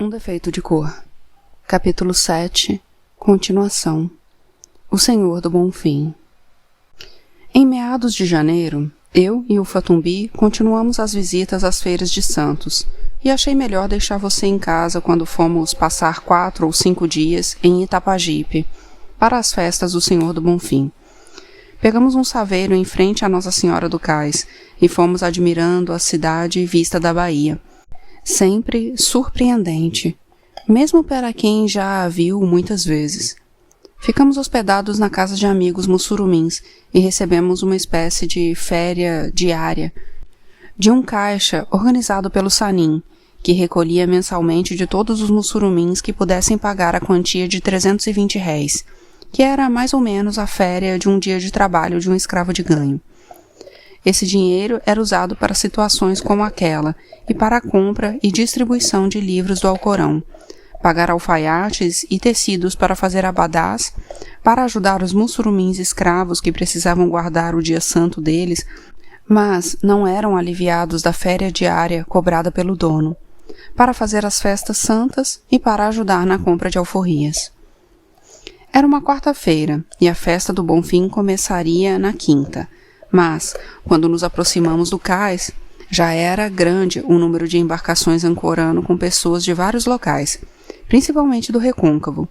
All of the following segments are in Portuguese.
Um defeito de cor. Capítulo 7. Continuação. O Senhor do Bonfim. Em meados de janeiro, eu e o Fatumbi continuamos as visitas às feiras de Santos, e achei melhor deixar você em casa quando fomos passar 4 ou 5 dias em Itapajipe, para as festas do Senhor do Bonfim. Pegamos um saveiro em frente à Nossa Senhora do Cais, e fomos admirando a cidade vista da Bahia. Sempre surpreendente, mesmo para quem já a viu muitas vezes. Ficamos hospedados na casa de amigos mussurumins e recebemos uma espécie de féria diária de um caixa organizado pelo Sanin, que recolhia mensalmente de todos os mussurumins que pudessem pagar a quantia de R$320, que era mais ou menos a féria de um dia de trabalho de um escravo de ganho. Esse dinheiro era usado para situações como aquela e para a compra e distribuição de livros do Alcorão, pagar alfaiates e tecidos para fazer abadás, para ajudar os mussurumins escravos que precisavam guardar o dia santo deles, mas não eram aliviados da féria diária cobrada pelo dono, para fazer as festas santas e para ajudar na compra de alforrias. Era uma quarta-feira e a festa do Bonfim começaria na quinta, mas, quando nos aproximamos do cais, já era grande o número de embarcações ancorando com pessoas de vários locais, principalmente do Recôncavo,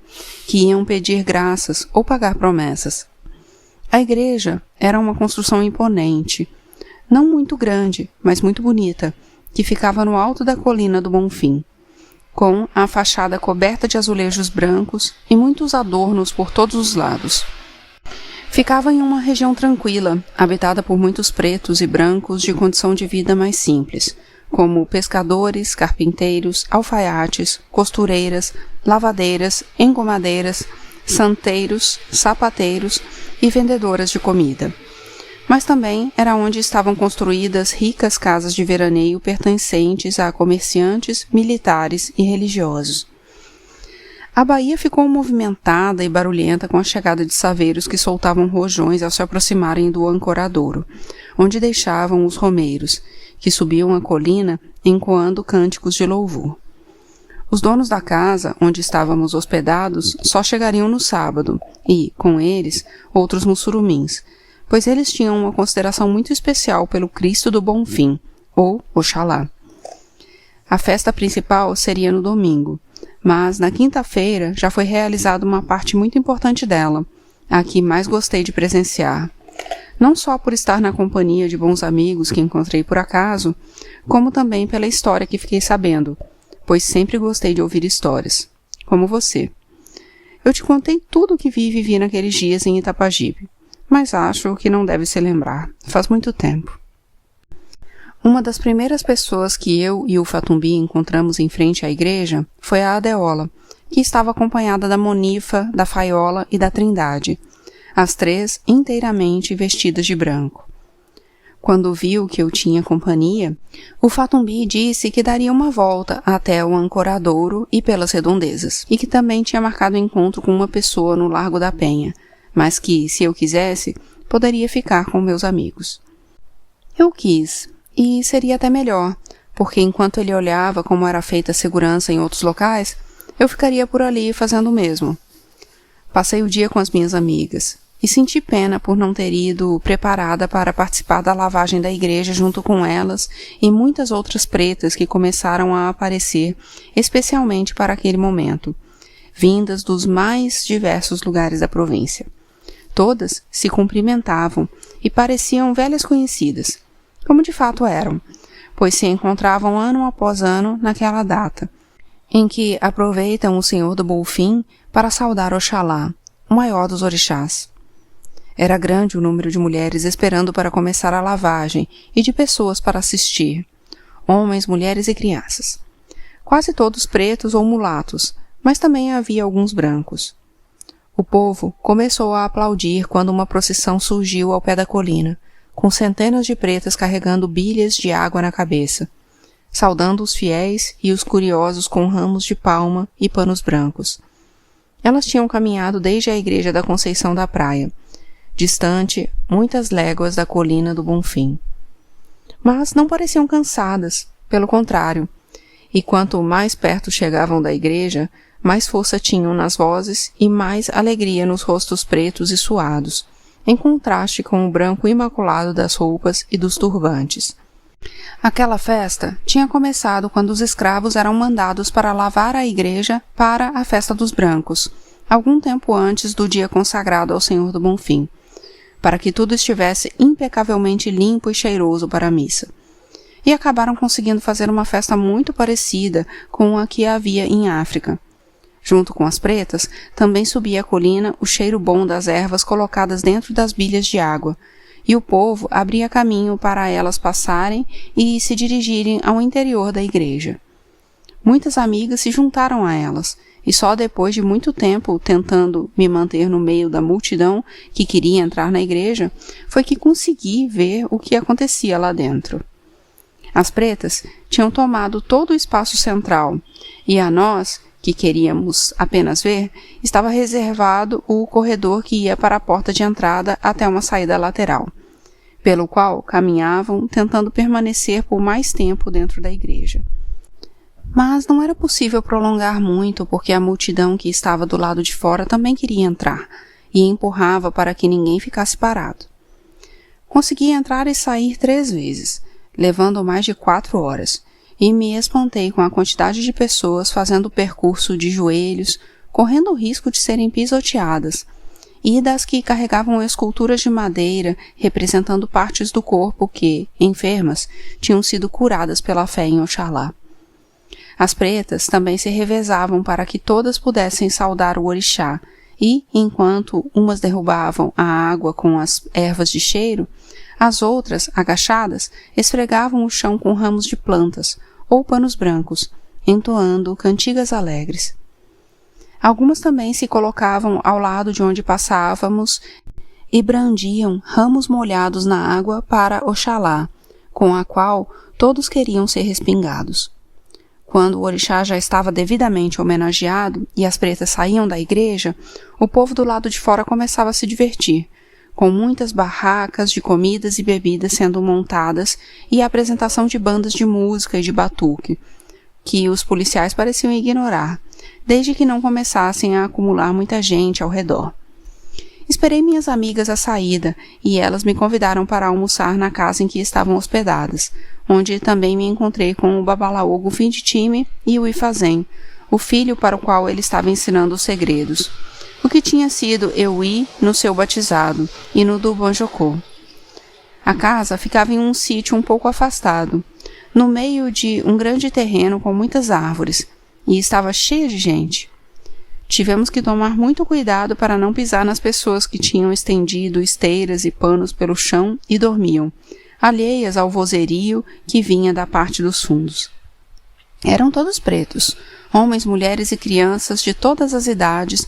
que iam pedir graças ou pagar promessas. A igreja era uma construção imponente, não muito grande, mas muito bonita, que ficava no alto da colina do Bonfim, com a fachada coberta de azulejos brancos e muitos adornos por todos os lados. Ficava em uma região tranquila, habitada por muitos pretos e brancos de condição de vida mais simples, como pescadores, carpinteiros, alfaiates, costureiras, lavadeiras, engomadeiras, santeiros, sapateiros e vendedoras de comida. Mas também era onde estavam construídas ricas casas de veraneio pertencentes a comerciantes, militares e religiosos. A Bahia ficou movimentada e barulhenta com a chegada de saveiros que soltavam rojões ao se aproximarem do ancoradouro, onde deixavam os romeiros, que subiam a colina encoando cânticos de louvor. Os donos da casa, onde estávamos hospedados, só chegariam no sábado, e, com eles, outros mussurumins, pois eles tinham uma consideração muito especial pelo Cristo do Bonfim, ou Oxalá. A festa principal seria no domingo, mas na quinta-feira já foi realizada uma parte muito importante dela, a que mais gostei de presenciar. Não só por estar na companhia de bons amigos que encontrei por acaso, como também pela história que fiquei sabendo, pois sempre gostei de ouvir histórias, como você. Eu te contei tudo o que vi e vivi naqueles dias em Itapajipe, mas acho que não deve se lembrar, faz muito tempo. Uma das primeiras pessoas que eu e o Fatumbi encontramos em frente à igreja foi a Adeola, que estava acompanhada da Monifa, da Faiola e da Trindade, as três inteiramente vestidas de branco. Quando viu que eu tinha companhia, o Fatumbi disse que daria uma volta até o ancoradouro e pelas redondezas, e que também tinha marcado encontro com uma pessoa no Largo da Penha, mas que, se eu quisesse, poderia ficar com meus amigos. Eu quis, e seria até melhor, porque enquanto ele olhava como era feita a segurança em outros locais, eu ficaria por ali fazendo o mesmo. Passei o dia com as minhas amigas, e senti pena por não ter ido preparada para participar da lavagem da igreja junto com elas e muitas outras pretas que começaram a aparecer, especialmente para aquele momento, vindas dos mais diversos lugares da província. Todas se cumprimentavam e pareciam velhas conhecidas, como de fato eram, pois se encontravam ano após ano naquela data, em que aproveitam o Senhor do Bonfim para saudar Oxalá, o maior dos orixás. Era grande o número de mulheres esperando para começar a lavagem e de pessoas para assistir, homens, mulheres e crianças. Quase todos pretos ou mulatos, mas também havia alguns brancos. O povo começou a aplaudir quando uma procissão surgiu ao pé da colina, com centenas de pretas carregando bilhas de água na cabeça, saudando os fiéis e os curiosos com ramos de palma e panos brancos. Elas tinham caminhado desde a igreja da Conceição da Praia, distante muitas léguas da colina do Bonfim. Mas não pareciam cansadas, pelo contrário, e quanto mais perto chegavam da igreja, mais força tinham nas vozes e mais alegria nos rostos pretos e suados, em contraste com o branco imaculado das roupas e dos turbantes. Aquela festa tinha começado quando os escravos eram mandados para lavar a igreja para a festa dos brancos, algum tempo antes do dia consagrado ao Senhor do Bonfim, para que tudo estivesse impecavelmente limpo e cheiroso para a missa. E acabaram conseguindo fazer uma festa muito parecida com a que havia em África. Junto com as pretas, também subia a colina o cheiro bom das ervas colocadas dentro das bilhas de água, e o povo abria caminho para elas passarem e se dirigirem ao interior da igreja. Muitas amigas se juntaram a elas, e só depois de muito tempo tentando me manter no meio da multidão que queria entrar na igreja, foi que consegui ver o que acontecia lá dentro. As pretas tinham tomado todo o espaço central, e a nós, que queríamos apenas ver, estava reservado o corredor que ia para a porta de entrada até uma saída lateral, pelo qual caminhavam tentando permanecer por mais tempo dentro da igreja. Mas não era possível prolongar muito, porque a multidão que estava do lado de fora também queria entrar, e empurrava para que ninguém ficasse parado. Consegui entrar e sair 3 vezes, levando mais de 4 horas, e me espantei com a quantidade de pessoas fazendo o percurso de joelhos, correndo o risco de serem pisoteadas, e das que carregavam esculturas de madeira representando partes do corpo que, enfermas, tinham sido curadas pela fé em Oxalá. As pretas também se revezavam para que todas pudessem saudar o orixá, e, enquanto umas derrubavam a água com as ervas de cheiro, as outras, agachadas, esfregavam o chão com ramos de plantas, ou panos brancos, entoando cantigas alegres. Algumas também se colocavam ao lado de onde passávamos e brandiam ramos molhados na água para Oxalá, com a qual todos queriam ser respingados. Quando o orixá já estava devidamente homenageado e as pretas saíam da igreja, o povo do lado de fora começava a se divertir, com muitas barracas de comidas e bebidas sendo montadas e a apresentação de bandas de música e de batuque, que os policiais pareciam ignorar, desde que não começassem a acumular muita gente ao redor. Esperei minhas amigas à saída e elas me convidaram para almoçar na casa em que estavam hospedadas, onde também me encontrei com o Babalaô Gufinditime e o Ifazem, o filho para o qual ele estava ensinando os segredos, o que tinha sido Euí no seu batizado e no do Banjocô. A casa ficava em um sítio um pouco afastado, no meio de um grande terreno com muitas árvores, e estava cheia de gente. Tivemos que tomar muito cuidado para não pisar nas pessoas que tinham estendido esteiras e panos pelo chão e dormiam, alheias ao vozerio que vinha da parte dos fundos. Eram todos pretos, homens, mulheres e crianças de todas as idades,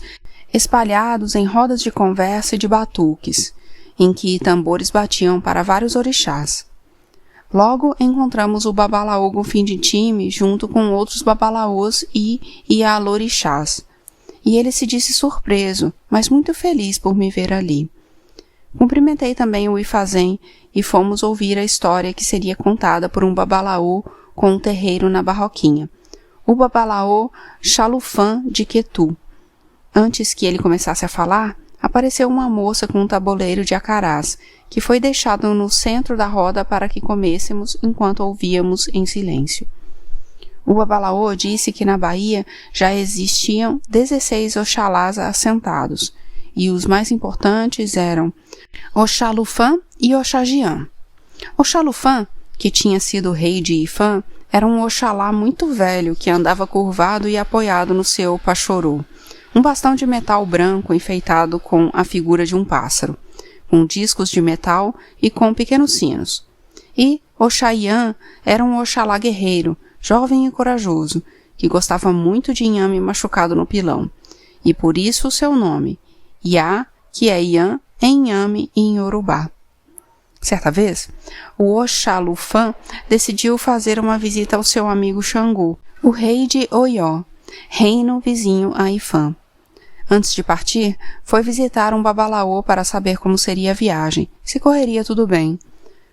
espalhados em rodas de conversa e de batuques, em que tambores batiam para vários orixás. Logo encontramos o Babalaô Gufinditime junto com outros babalaôs e ialorixás, e ele se disse surpreso, mas muito feliz por me ver ali. Cumprimentei também o Ifazem e fomos ouvir a história que seria contada por um babalaô com um terreiro na Barroquinha, o Babalaô Xalufã de Quetu. Antes que ele começasse a falar, apareceu uma moça com um tabuleiro de acarás, que foi deixado no centro da roda para que comêssemos enquanto ouvíamos em silêncio. O Babalaô disse que na Bahia já existiam 16 Oxalás assentados, e os mais importantes eram Oxalufã e Oxagiã. Oxalufã, que tinha sido rei de Ifã, era um Oxalá muito velho que andava curvado e apoiado no seu pachorô, um bastão de metal branco enfeitado com a figura de um pássaro, com discos de metal e com pequenos sinos. E Oxaiã era um Oxalá guerreiro, jovem e corajoso, que gostava muito de inhame machucado no pilão, e por isso o seu nome, Iá, que é Iã, em inhame e em Yorubá. Certa vez, o Oxalufã decidiu fazer uma visita ao seu amigo Xangô, o rei de Oió, reino vizinho a Ifã. Antes de partir, foi visitar um babalaô para saber como seria a viagem, se correria tudo bem.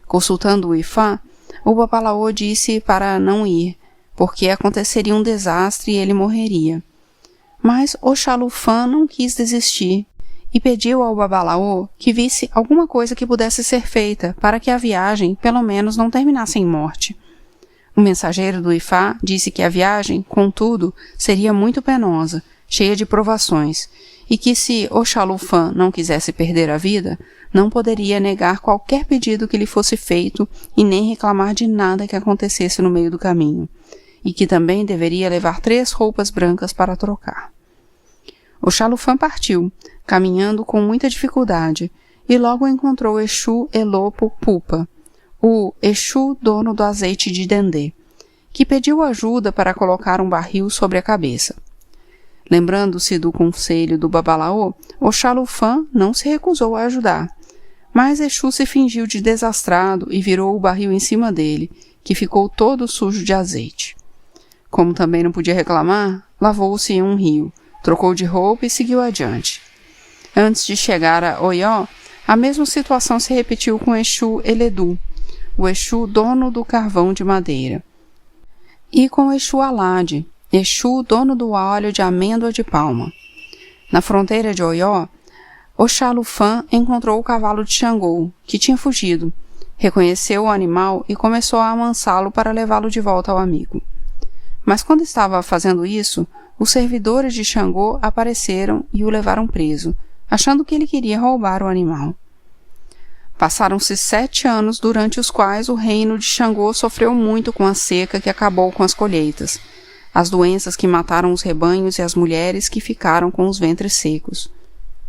Consultando o Ifá, o babalaô disse para não ir, porque aconteceria um desastre e ele morreria. Mas Oxalufã não quis desistir e pediu ao Babalaô que visse alguma coisa que pudesse ser feita para que a viagem, pelo menos, não terminasse em morte. O mensageiro do Ifá disse que a viagem, contudo, seria muito penosa, cheia de provações, e que se Oxalufã não quisesse perder a vida, não poderia negar qualquer pedido que lhe fosse feito e nem reclamar de nada que acontecesse no meio do caminho, e que também deveria levar 3 roupas brancas para trocar. Oxalufã partiu, caminhando com muita dificuldade, e logo encontrou Exu Elopo Pupa, o Exu dono do azeite de dendê, que pediu ajuda para colocar um barril sobre a cabeça. Lembrando-se do conselho do Babalaô, Oxalufã não se recusou a ajudar, mas Exu se fingiu de desastrado e virou o barril em cima dele, que ficou todo sujo de azeite. Como também não podia reclamar, lavou-se em um rio, trocou de roupa e seguiu adiante. Antes de chegar a Oió, a mesma situação se repetiu com Exu Eledu, o Exu dono do carvão de madeira, e com Exu Alade, Exu dono do óleo de amêndoa de palma. Na fronteira de Oió, Oxalufã encontrou o cavalo de Xangô, que tinha fugido, reconheceu o animal e começou a amansá-lo para levá-lo de volta ao amigo. Mas quando estava fazendo isso, os servidores de Xangô apareceram e o levaram preso, achando que ele queria roubar o animal. Passaram-se 7 anos, durante os quais o reino de Xangô sofreu muito com a seca que acabou com as colheitas, as doenças que mataram os rebanhos e as mulheres que ficaram com os ventres secos.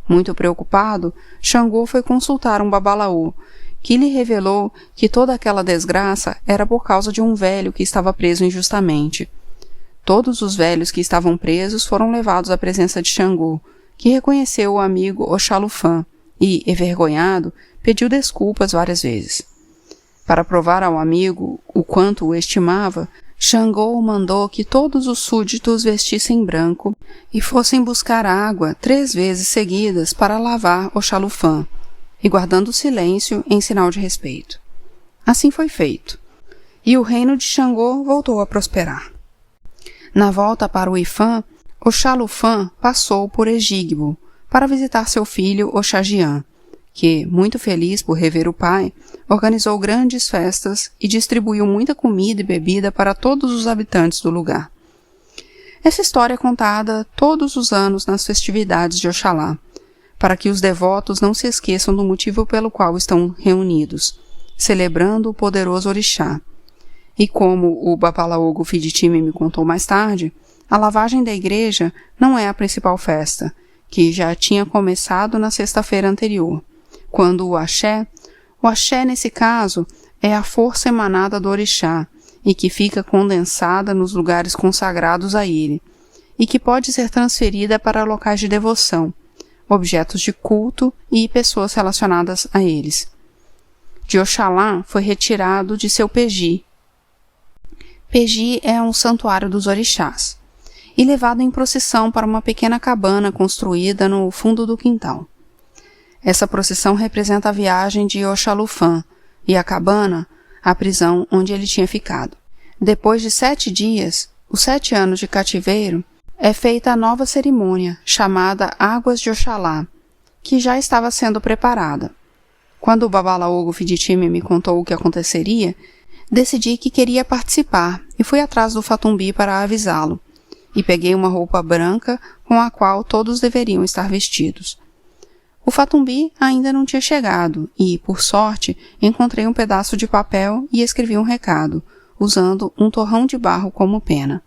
Muito preocupado, Xangô foi consultar um Babalaô, que lhe revelou que toda aquela desgraça era por causa de um velho que estava preso injustamente. Todos os velhos que estavam presos foram levados à presença de Xangô, que reconheceu o amigo Oxalufã e, envergonhado, pediu desculpas várias vezes. Para provar ao amigo o quanto o estimava, Xangô mandou que todos os súditos vestissem branco e fossem buscar água 3 vezes seguidas para lavar Oxalufã, e guardando silêncio em sinal de respeito. Assim foi feito, e o reino de Xangô voltou a prosperar. Na volta para o Ifã, Oxalufã passou por Egígbo para visitar seu filho Oxagian, que, muito feliz por rever o pai, organizou grandes festas e distribuiu muita comida e bebida para todos os habitantes do lugar. Essa história é contada todos os anos nas festividades de Oxalá, para que os devotos não se esqueçam do motivo pelo qual estão reunidos, celebrando o poderoso orixá. E como o Babalaô Gufiditime me contou mais tarde, a lavagem da igreja não é a principal festa, que já tinha começado na sexta-feira anterior, quando o axé nesse caso é a força emanada do orixá e que fica condensada nos lugares consagrados a ele, e que pode ser transferida para locais de devoção, objetos de culto e pessoas relacionadas a eles. De Oxalá foi retirado de seu Peji. Peji é um santuário dos orixás, e levado em procissão para uma pequena cabana construída no fundo do quintal. Essa procissão representa a viagem de Oxalufã e a cabana, a prisão onde ele tinha ficado. Depois de 7 dias, os 7 anos de cativeiro, é feita a nova cerimônia, chamada Águas de Oxalá, que já estava sendo preparada. Quando o Babalaô Gufiditime me contou o que aconteceria, decidi que queria participar e fui atrás do Fatumbi para avisá-lo, e peguei uma roupa branca com a qual todos deveriam estar vestidos. O Fatumbi ainda não tinha chegado e, por sorte, encontrei um pedaço de papel e escrevi um recado, usando um torrão de barro como pena.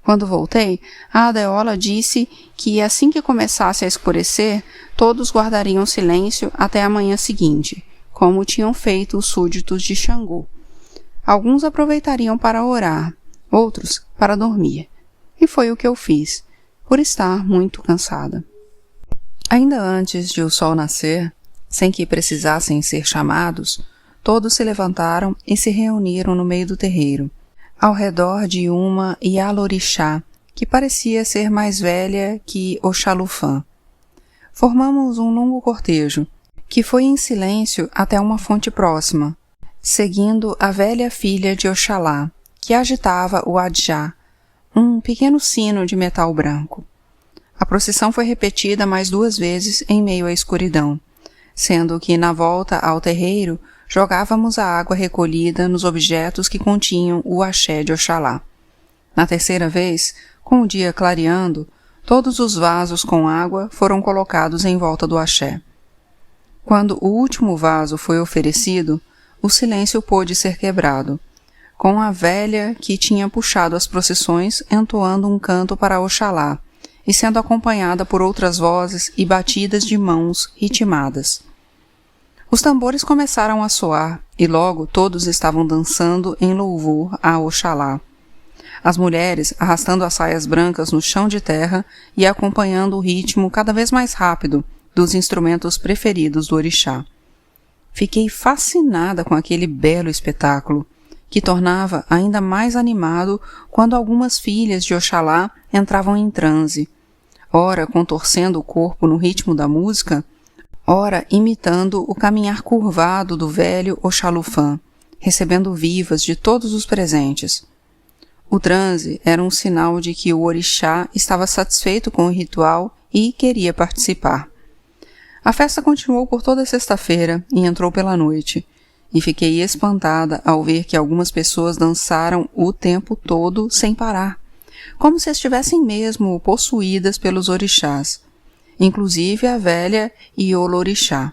Quando voltei, a Adeola disse que assim que começasse a escurecer, todos guardariam silêncio até a manhã seguinte, como tinham feito os súditos de Xangô. Alguns aproveitariam para orar, outros para dormir. E foi o que eu fiz, por estar muito cansada. Ainda antes de o sol nascer, sem que precisassem ser chamados, todos se levantaram e se reuniram no meio do terreiro, ao redor de uma Ialorixá, que parecia ser mais velha que Oxalufã. Formamos um longo cortejo, que foi em silêncio até uma fonte próxima, seguindo a velha filha de Oxalá, que agitava o adjá, um pequeno sino de metal branco. A procissão foi repetida mais 2 vezes em meio à escuridão, sendo que na volta ao terreiro jogávamos a água recolhida nos objetos que continham o axé de Oxalá. Na 3ª vez, com o dia clareando, todos os vasos com água foram colocados em volta do axé. Quando o último vaso foi oferecido, o silêncio pôde ser quebrado, com a velha que tinha puxado as procissões entoando um canto para Oxalá e sendo acompanhada por outras vozes e batidas de mãos ritmadas. Os tambores começaram a soar e logo todos estavam dançando em louvor a Oxalá. As mulheres arrastando as saias brancas no chão de terra e acompanhando o ritmo cada vez mais rápido dos instrumentos preferidos do orixá. Fiquei fascinada com aquele belo espetáculo, que tornava ainda mais animado quando algumas filhas de Oxalá entravam em transe, ora contorcendo o corpo no ritmo da música, ora imitando o caminhar curvado do velho Oxalufã, recebendo vivas de todos os presentes. O transe era um sinal de que o orixá estava satisfeito com o ritual e queria participar. A festa continuou por toda a sexta-feira e entrou pela noite, e fiquei espantada ao ver que algumas pessoas dançaram o tempo todo sem parar, como se estivessem mesmo possuídas pelos orixás, inclusive a velha Iolorixá.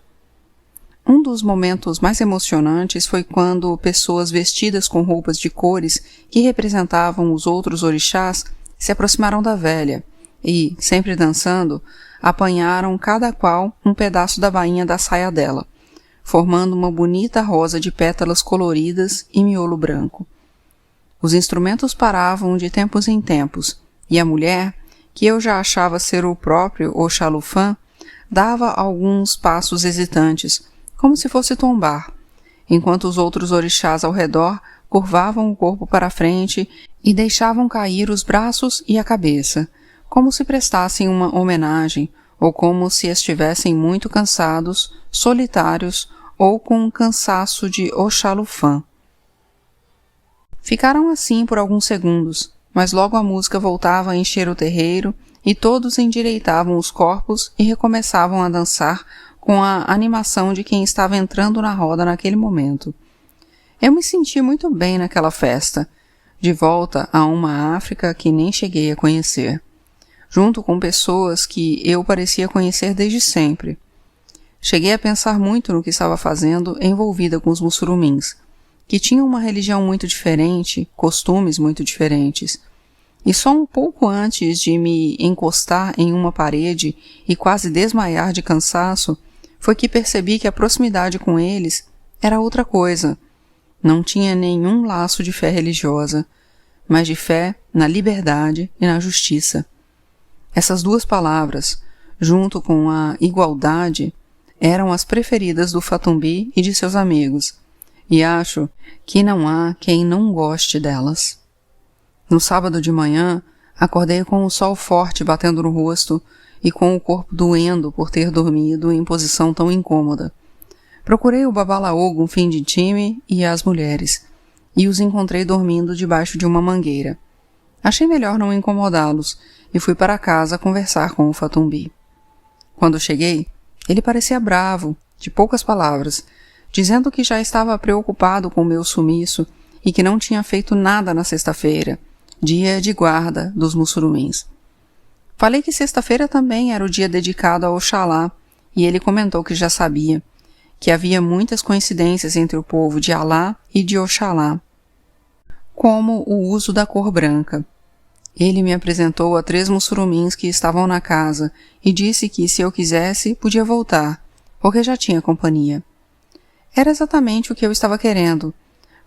Um dos momentos mais emocionantes foi quando pessoas vestidas com roupas de cores que representavam os outros orixás se aproximaram da velha e, sempre dançando, apanharam cada qual um pedaço da bainha da saia dela, formando uma bonita rosa de pétalas coloridas e miolo branco. Os instrumentos paravam de tempos em tempos, e a mulher, que eu já achava ser o próprio Oxalufã, dava alguns passos hesitantes, como se fosse tombar, enquanto os outros orixás ao redor curvavam o corpo para a frente e deixavam cair os braços e a cabeça, como se prestassem uma homenagem ou como se estivessem muito cansados, solitários ou com um cansaço de Oxalufã. Ficaram assim por alguns segundos, mas logo a música voltava a encher o terreiro e todos endireitavam os corpos e recomeçavam a dançar com a animação de quem estava entrando na roda naquele momento. Eu me senti muito bem naquela festa, de volta a uma África que nem cheguei a conhecer, junto com pessoas que eu parecia conhecer desde sempre. Cheguei a pensar muito no que estava fazendo envolvida com os muçulmins, que tinham uma religião muito diferente, costumes muito diferentes. E só um pouco antes de me encostar em uma parede e quase desmaiar de cansaço, foi que percebi que a proximidade com eles era outra coisa. Não tinha nenhum laço de fé religiosa, mas de fé na liberdade e na justiça. Essas 2 palavras, junto com a igualdade, eram as preferidas do Fatumbi e de seus amigos, e acho que não há quem não goste delas. No sábado de manhã, acordei com o sol forte batendo no rosto e com o corpo doendo por ter dormido em posição tão incômoda. Procurei o Babalaogo um fim de time e as mulheres, e os encontrei dormindo debaixo de uma mangueira. Achei melhor não incomodá-los e fui para casa conversar com o Fatumbi. Quando cheguei, ele parecia bravo, de poucas palavras, dizendo que já estava preocupado com o meu sumiço e que não tinha feito nada na sexta-feira, dia de guarda dos muçulmins. Falei que sexta-feira também era o dia dedicado a Oxalá, e ele comentou que já sabia, que havia muitas coincidências entre o povo de Alá e de Oxalá, como o uso da cor branca. Ele me apresentou a 3 muçulmins que estavam na casa e disse que, se eu quisesse, podia voltar, porque já tinha companhia. Era exatamente o que eu estava querendo,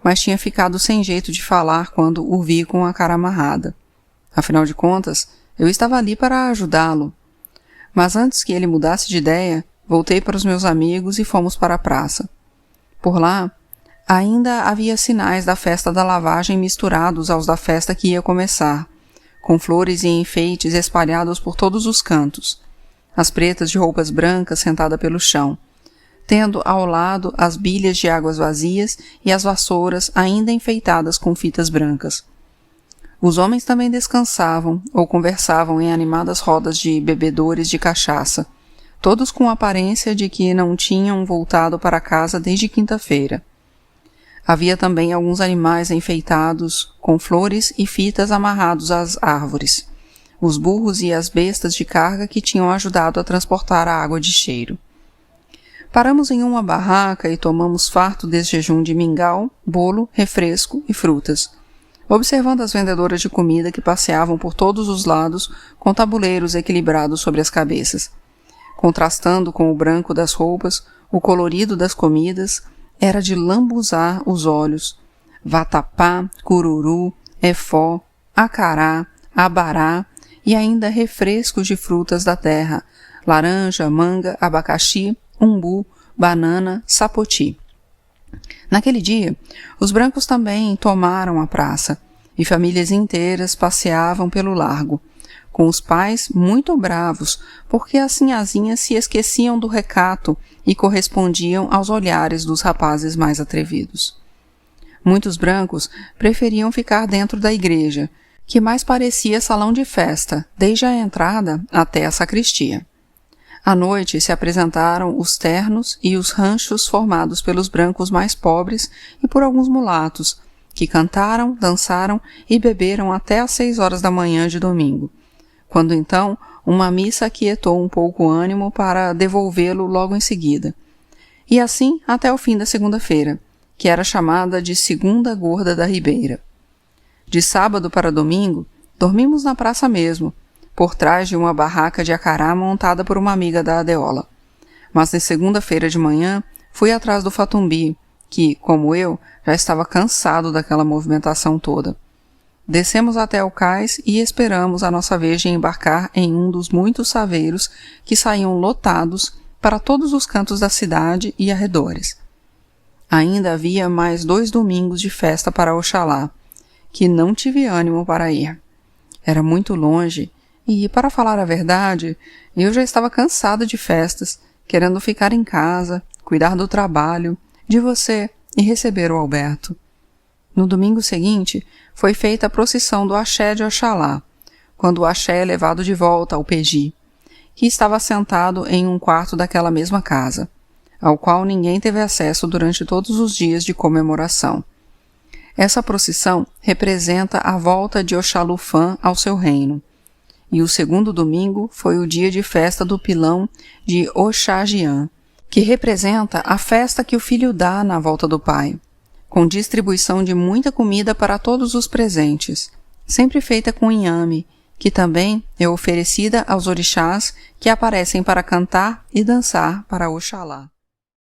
mas tinha ficado sem jeito de falar quando o vi com a cara amarrada. Afinal de contas, eu estava ali para ajudá-lo. Mas antes que ele mudasse de ideia, voltei para os meus amigos e fomos para a praça. Por lá, ainda havia sinais da festa da lavagem misturados aos da festa que ia começar, com flores e enfeites espalhados por todos os cantos. As pretas de roupas brancas sentadas pelo chão, tendo ao lado as bilhas de águas vazias e as vassouras ainda enfeitadas com fitas brancas. Os homens também descansavam ou conversavam em animadas rodas de bebedores de cachaça, todos com a aparência de que não tinham voltado para casa desde quinta-feira. Havia também alguns animais enfeitados com flores e fitas amarrados às árvores, os burros e as bestas de carga que tinham ajudado a transportar a água de cheiro. Paramos em uma barraca e tomamos farto desse jejum de mingau, bolo, refresco e frutas, observando as vendedoras de comida que passeavam por todos os lados com tabuleiros equilibrados sobre as cabeças. Contrastando com o branco das roupas, o colorido das comidas era de lambuzar os olhos. Vatapá, cururu, efó, acará, abará e ainda refrescos de frutas da terra, laranja, manga, abacaxi, umbu, banana, sapoti. Naquele dia, os brancos também tomaram a praça, e famílias inteiras passeavam pelo largo, com os pais muito bravos, porque as sinhazinhas se esqueciam do recato e correspondiam aos olhares dos rapazes mais atrevidos. Muitos brancos preferiam ficar dentro da igreja, que mais parecia salão de festa, desde a entrada até a sacristia. À noite se apresentaram os ternos e os ranchos formados pelos brancos mais pobres e por alguns mulatos, que cantaram, dançaram e beberam até às 6 horas da manhã de domingo, quando então uma missa aquietou um pouco o ânimo para devolvê-lo logo em seguida. E assim até o fim da segunda-feira, que era chamada de Segunda Gorda da Ribeira. De sábado para domingo, dormimos na praça mesmo, por trás de uma barraca de acará montada por uma amiga da Adeola. Mas de segunda-feira de manhã, fui atrás do Fatumbi, que, como eu, já estava cansado daquela movimentação toda. Descemos até o cais e esperamos a nossa vez de embarcar em um dos muitos saveiros que saíam lotados para todos os cantos da cidade e arredores. Ainda havia mais 2 domingos de festa para Oxalá, que não tive ânimo para ir. Era muito longe e, para falar a verdade, eu já estava cansada de festas, querendo ficar em casa, cuidar do trabalho, de você e receber o Alberto. No domingo seguinte, foi feita a procissão do axé de Oxalá, quando o axé é levado de volta ao Peji, que estava sentado em um quarto daquela mesma casa, ao qual ninguém teve acesso durante todos os dias de comemoração. Essa procissão representa a volta de Oxalufã ao seu reino, e o segundo domingo foi o dia de festa do pilão de Oxagian, que representa a festa que o filho dá na volta do pai, com distribuição de muita comida para todos os presentes, sempre feita com inhame, que também é oferecida aos orixás que aparecem para cantar e dançar para Oxalá.